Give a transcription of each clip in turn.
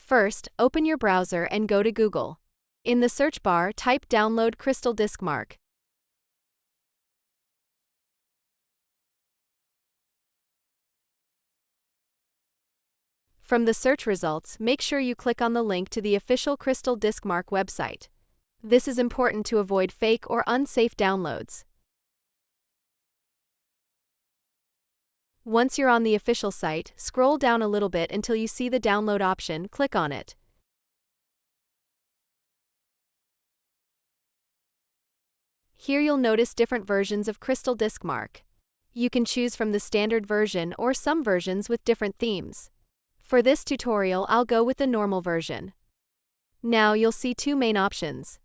First, open your browser and go to Google. In the search bar, type download CrystalDiskMark. From the search results, make sure you click on the link to the official CrystalDiskMark website. This is important to avoid fake or unsafe downloads. Once you're on the official site, scroll down a little bit until you see the download option, click on it. Here you'll notice different versions of CrystalDiskMark. You can choose from the standard version or some versions with different themes. For this tutorial, I'll go with the normal version. Now you'll see two main options.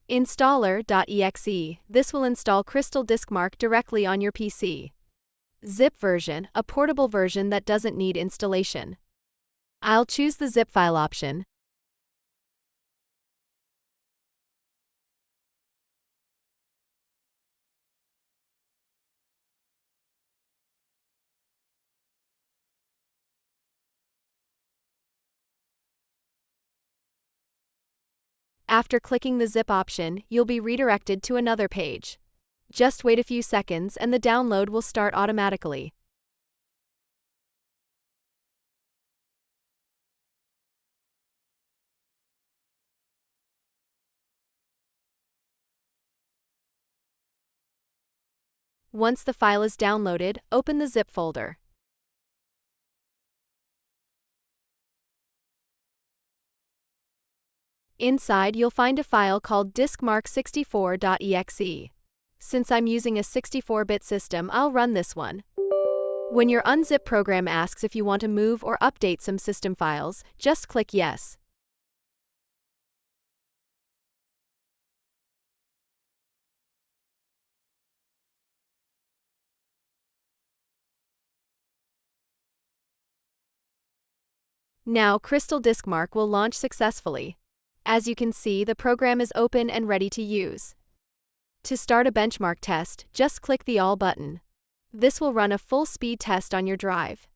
Installer.exe, this will install CrystalDiskMark directly on your PC. Zip version, a portable version that doesn't need installation. I'll choose the zip file option. After clicking the zip option, you'll be redirected to another page. Just wait a few seconds and the download will start automatically. Once the file is downloaded, open the zip folder. Inside, you'll find a file called diskmark64.exe. Since I'm using a 64-bit system, I'll run this one. When your Unzip program asks if you want to move or update some system files, just click Yes. Now, CrystalDiskMark will launch successfully. As you can see, the program is open and ready to use. To start a benchmark test, just click the All button. This will run a full-speed test on your drive.